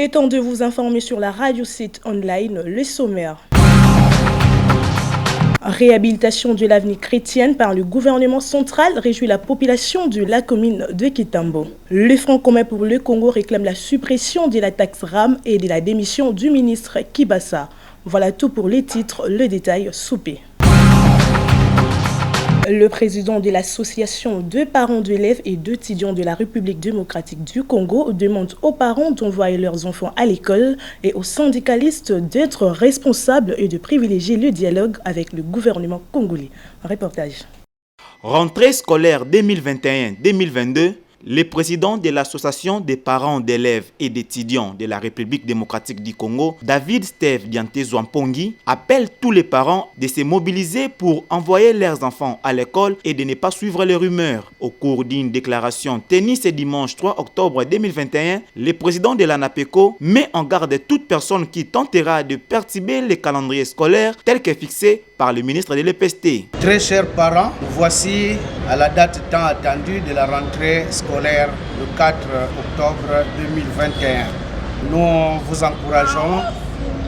Il est temps de vous informer sur la radio-site online Le Sommaire. Réhabilitation de l'avenue chrétienne par le gouvernement central réjouit la population de la commune de Kitambo. Le Front commun pour le Congo réclame la suppression de la taxe RAM et de la démission du ministre Kibasa. Voilà tout pour les titres, le détail soupé. Le président de l'association de parents d'élèves et d'étudiants de la République démocratique du Congo demande aux parents d'envoyer leurs enfants à l'école et aux syndicalistes d'être responsables et de privilégier le dialogue avec le gouvernement congolais. Un reportage. Rentrée scolaire 2021-2022, le président de l'association des parents d'élèves et d'étudiants de la République démocratique du Congo, David Steve Dianté-Zouampongi, appelle tous les parents de se mobiliser pour envoyer leurs enfants à l'école et de ne pas suivre les rumeurs. Au cours d'une déclaration tenue ce dimanche 3 octobre 2021, le président de l'ANAPECO met en garde toute personne qui tentera de perturber le calendrier scolaire tel que fixé par le ministre de l'EPST. Très chers parents, voici à la date tant attendue de la rentrée scolaire le 4 octobre 2021. Nous vous encourageons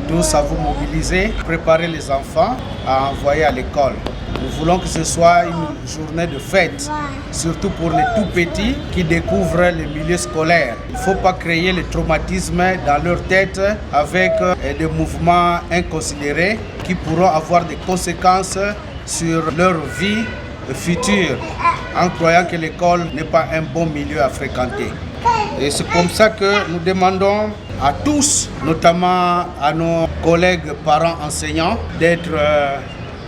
tous à vous mobiliser, préparer les enfants à envoyer à l'école. Nous voulons que ce soit une journée de fête, surtout pour les tout petits qui découvrent le milieu scolaire. Il ne faut pas créer le traumatisme dans leur tête avec des mouvements inconsidérés qui pourront avoir des conséquences sur leur vie future en croyant que l'école n'est pas un bon milieu à fréquenter. Et c'est comme ça que nous demandons à tous, notamment à nos collègues parents enseignants, d'être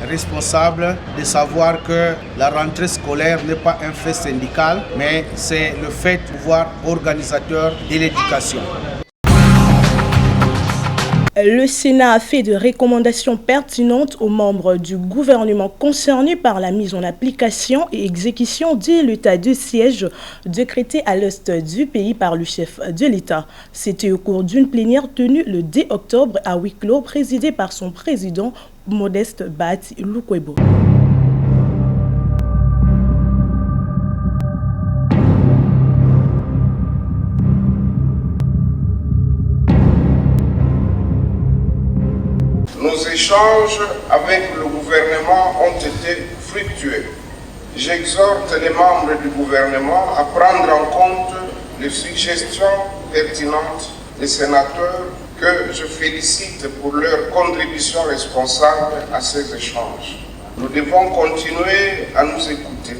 responsables, de savoir que la rentrée scolaire n'est pas un fait syndical, mais c'est le fait du pouvoir organisateur de l'éducation. Le Sénat a fait des recommandations pertinentes aux membres du gouvernement concernés par la mise en application et exécution de l'état de siège décrété à l'est du pays par le chef de l'État. C'était au cours d'une plénière tenue le 2 octobre à huis clos, présidée par son président Modeste Bahati Lukwebo. Nos échanges avec le gouvernement ont été fructueux. J'exhorte les membres du gouvernement à prendre en compte les suggestions pertinentes des sénateurs que je félicite pour leur contribution responsable à ces échanges. Nous devons continuer à nous écouter,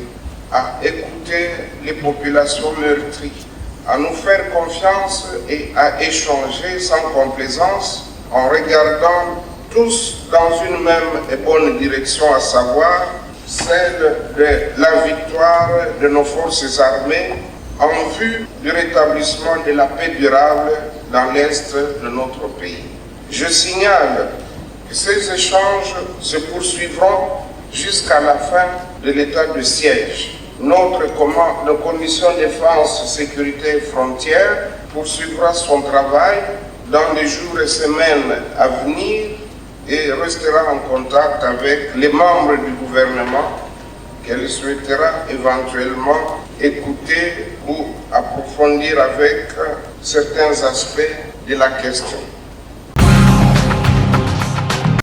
à écouter les populations meurtries, à nous faire confiance et à échanger sans complaisance en regardant tous dans une même et bonne direction, à savoir celle de la victoire de nos forces armées en vue du rétablissement de la paix durable dans l'est de notre pays. Je signale que ces échanges se poursuivront jusqu'à la fin de l'état de siège. Notre commission défense, sécurité et frontières poursuivra son travail dans les jours et semaines à venir et restera en contact avec les membres du gouvernement qu'elle souhaitera éventuellement écouter ou approfondir avec certains aspects de la question.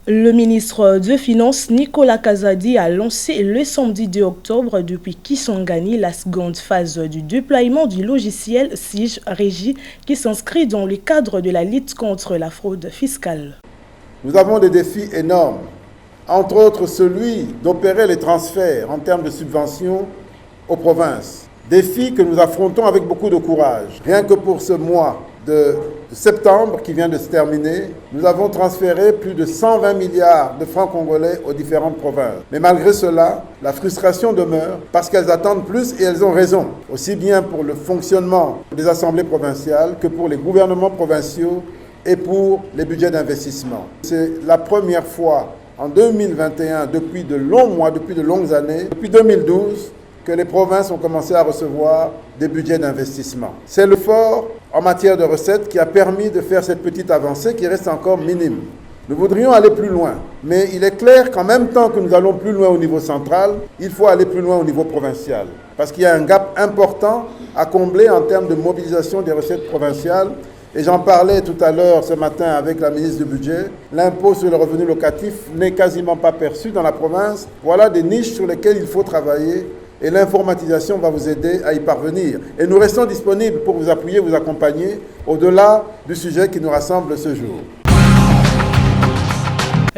Le ministre des Finances, Nicolas Kazadi, a lancé le samedi 2 octobre depuis Kisangani la seconde phase du déploiement du logiciel SIG Régie qui s'inscrit dans le cadre de la lutte contre la fraude fiscale. Nous avons des défis énormes, entre autres celui d'opérer les transferts en termes de subventions aux provinces. Défis que nous affrontons avec beaucoup de courage. Rien que pour ce mois de septembre qui vient de se terminer, nous avons transféré plus de 120 milliards de francs congolais aux différentes provinces. Mais malgré cela, la frustration demeure parce qu'elles attendent plus et elles ont raison, aussi bien pour le fonctionnement des assemblées provinciales que pour les gouvernements provinciaux et pour les budgets d'investissement. C'est la première fois en 2021, depuis de longs mois, depuis de longues années, depuis 2012, que les provinces ont commencé à recevoir des budgets d'investissement. C'est l'effort en matière de recettes qui a permis de faire cette petite avancée qui reste encore minime. Nous voudrions aller plus loin, mais il est clair qu'en même temps que nous allons plus loin au niveau central, il faut aller plus loin au niveau provincial. Parce qu'il y a un gap important à combler en termes de mobilisation des recettes provinciales Et j'en parlais tout à l'heure ce matin avec la ministre du Budget. L'impôt sur le revenu locatif n'est quasiment pas perçu dans la province. Voilà des niches sur lesquelles il faut travailler. Et l'informatisation va vous aider à y parvenir. Et nous restons disponibles pour vous appuyer, vous accompagner au-delà du sujet qui nous rassemble ce jour.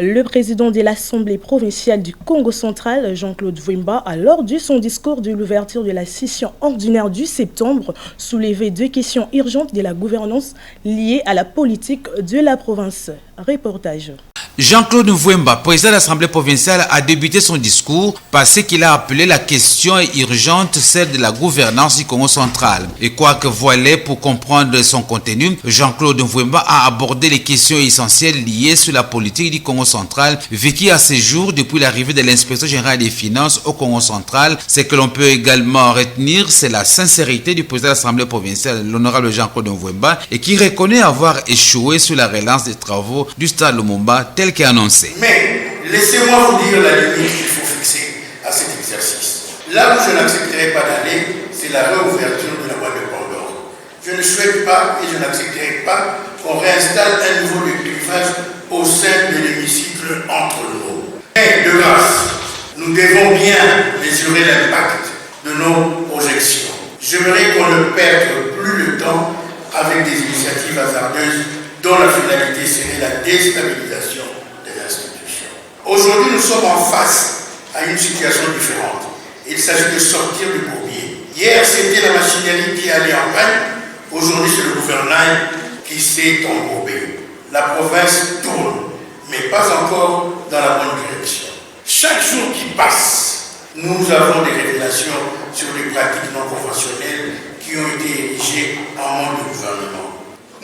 Le président de l'Assemblée provinciale du Congo central, Jean-Claude Vwemba, a lors de son discours de l'ouverture de la session ordinaire du septembre, soulevé deux questions urgentes de la gouvernance liées à la politique de la province. Reportage. Jean-Claude Vwemba, président de l'Assemblée provinciale, a débuté son discours par ce qu'il a appelé la question urgente, celle de la gouvernance du Congo central. Et quoique voilé pour comprendre son contenu, Jean-Claude Vwemba a abordé les questions essentielles liées sur la politique du Congo central, vécue à ce jour depuis l'arrivée de l'inspection générale des finances au Congo central. Ce que l'on peut également retenir, c'est la sincérité du président de l'Assemblée provinciale, l'honorable Jean-Claude Vwemba, et qui reconnaît avoir échoué sur la relance des travaux du stade Lumumba, tel qu'est annoncé. Mais laissez-moi vous dire la limite qu'il faut fixer à cet exercice. Là où je n'accepterai pas d'aller, c'est la réouverture de la boîte de Pandore. Je ne souhaite pas et je n'accepterai pas qu'on réinstalle un niveau de clivage au sein de l'hémicycle entre nous. Mais de grâce, nous devons bien mesurer l'impact de nos projections. J'aimerais qu'on ne perde plus le temps avec des initiatives hasardeuses dont la finalité serait la déstabilisation des institutions. Aujourd'hui, nous sommes en face à une situation différente. Il s'agit de sortir du bourbier. Hier, c'était la machinerie qui allait en panne. Aujourd'hui, c'est le gouvernail qui s'est embourbé. La province tourne, mais pas encore dans la bonne direction. Chaque jour qui passe, nous avons des révélations sur des pratiques non conventionnelles qui ont été érigées en mode de gouvernement.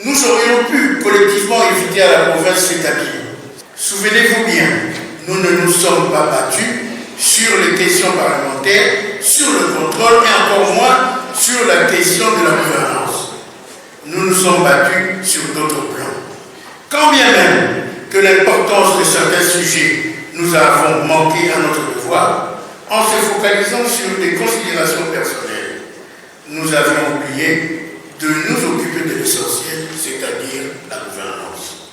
Nous aurions pu collectivement éviter à la province cet abîme. Souvenez-vous bien, nous ne nous sommes pas battus sur les questions parlementaires, sur le contrôle et encore moins sur la question de la gouvernance. Nous nous sommes battus sur d'autres plans. Quand bien même que l'importance de certains sujets nous avons manqué à notre devoir, en se focalisant sur des considérations personnelles, nous avions oublié de nous occuper de l'essentiel, c'est-à-dire la gouvernance.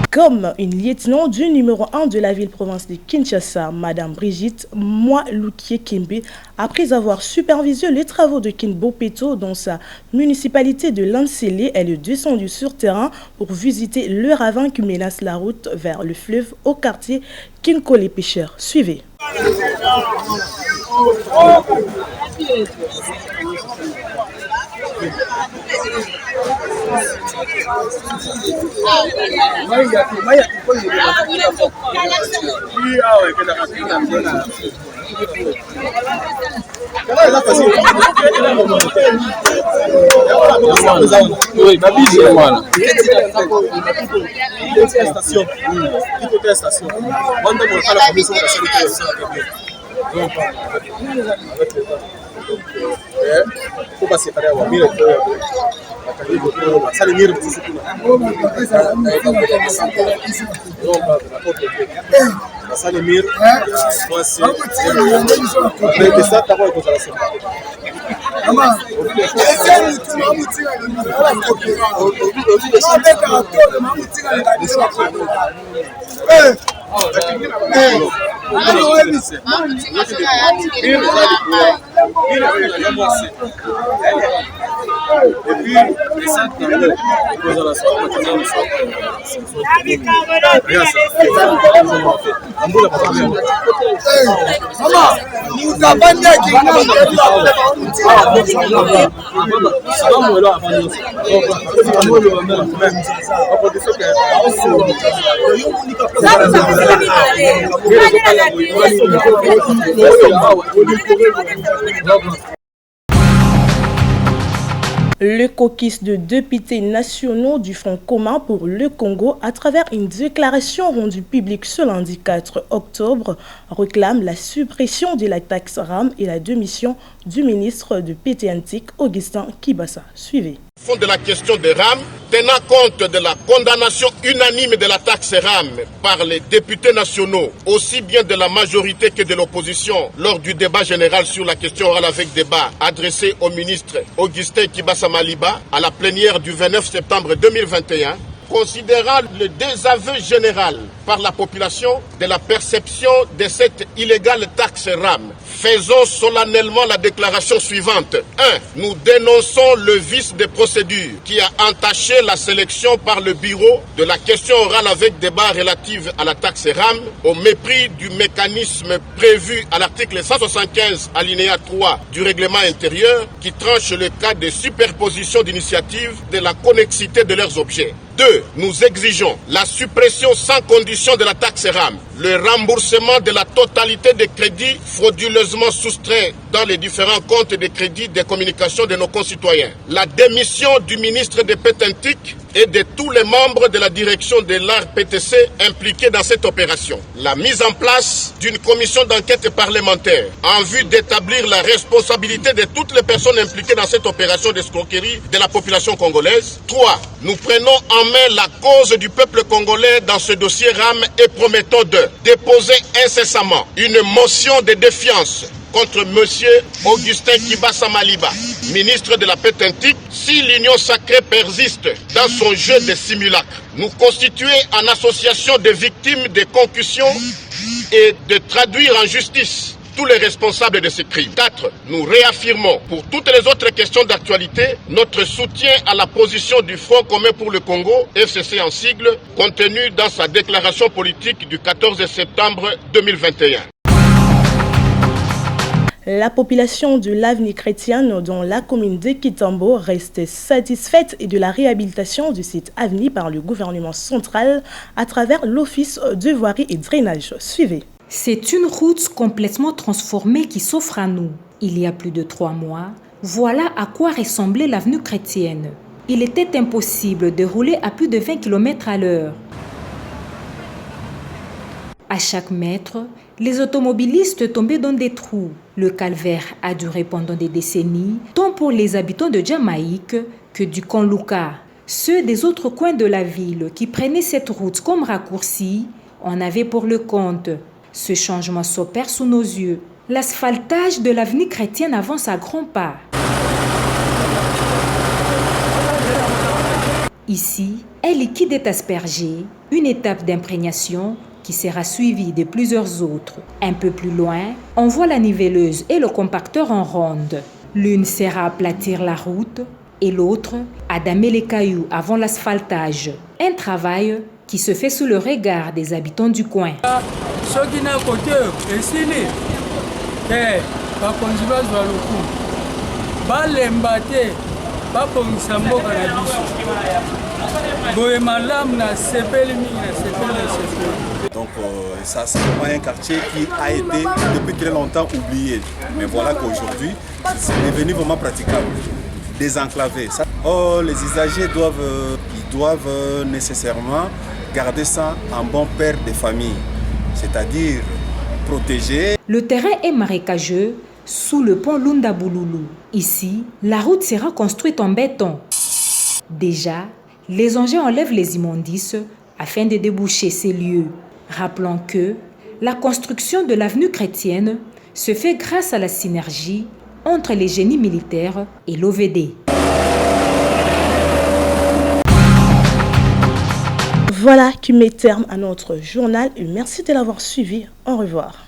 Comme une lieutenant du numéro 1 de la ville-province de Kinshasa, Madame Brigitte Mwalukie-Kembe, après avoir supervisé les travaux de Kinbopeto dans sa municipalité de Lansele, elle est descendue sur terrain pour visiter le ravin qui menace la route vers le fleuve au quartier Kinkole Pêcheurs. Suivez. Faut pas séparer à Wamira Le caucus de députés nationaux du Front commun pour le Congo, à travers une déclaration rendue publique ce lundi 4 octobre, réclame la suppression de la taxe RAM et la démission du ministre de PTNTIC, Augustin Kibassa. Suivez. Fond de la question des rames, tenant compte de la condamnation unanime de la taxe RAM par les députés nationaux, aussi bien de la majorité que de l'opposition, lors du débat général sur la question orale avec débat adressé au ministre Augustin Kibasa Maliba à la plénière du 29 septembre 2021, considérant le désaveu général par la population de la perception de cette illégale taxe RAM, faisons solennellement la déclaration suivante. 1. Nous dénonçons le vice de procédure qui a entaché la sélection par le bureau de la question orale avec débat relative à la taxe RAM au mépris du mécanisme prévu à l'article 175 alinéa 3 du règlement intérieur qui tranche le cas de superposition d'initiatives de la connexité de leurs objets. 2. Nous exigeons la suppression sans condition de la taxe RAM, le remboursement de la totalité des crédits frauduleusement soustraits dans les différents comptes de crédit des communications de nos concitoyens, la démission du ministre de Pétentique et de tous les membres de la direction de l'ARPTC impliqués dans cette opération, la mise en place d'une commission d'enquête parlementaire en vue d'établir la responsabilité de toutes les personnes impliquées dans cette opération d'escroquerie de la population congolaise. 3. Nous prenons en main la cause du peuple congolais dans ce dossier RAM et promettons de déposer incessamment une motion de défiance contre M. Augustin Kibasa Maliba, ministre de la Pétentique, si l'union sacrée persiste dans son jeu de simulacre. Nous constituer en association de victimes de concussions et de traduire en justice tous les responsables de ces crimes. 4. Nous réaffirmons pour toutes les autres questions d'actualité notre soutien à la position du Front commun pour le Congo, FCC en sigle, contenue dans sa déclaration politique du 14 septembre 2021. La population de l'Avenue chrétienne dans la commune de Kitambo reste satisfaite de la réhabilitation du site Avenue par le gouvernement central à travers l'Office de voirie et drainage. Suivez. C'est une route complètement transformée qui s'offre à nous. Il y a plus de 3 mois, voilà à quoi ressemblait l'avenue chrétienne. Il était impossible de rouler à plus de 20 km à l'heure. À chaque mètre, les automobilistes tombaient dans des trous. Le calvaire a duré pendant des décennies, tant pour les habitants de Jamaïque que du Kanlouka. Ceux des autres coins de la ville qui prenaient cette route comme raccourci en avaient pour le compte. Ce changement s'opère sous nos yeux. L'asphaltage de l'avenue chrétienne avance à grands pas. Ici, un liquide est aspergé, une étape d'imprégnation qui sera suivie de plusieurs autres. Un peu plus loin, on voit la niveleuse et le compacteur en ronde. L'une sert à aplatir la route et l'autre à damer les cailloux avant l'asphaltage. Un travail qui se fait sous le regard des habitants du coin. Donc ça c'est vraiment un quartier qui a été depuis très longtemps oublié. Mais voilà qu'aujourd'hui, c'est devenu vraiment praticable, désenclavé. Les usagers doivent nécessairement garder ça en bon père de famille, c'est-à-dire protéger. Le terrain est marécageux sous le pont Lunda Bouloulou. Ici, la route sera construite en béton. Déjà, les engins enlèvent les immondices afin de déboucher ces lieux. Rappelons que la construction de l'avenue chrétienne se fait grâce à la synergie entre les génies militaires et l'OVD. Voilà qui met terme à notre journal et merci de l'avoir suivi. Au revoir.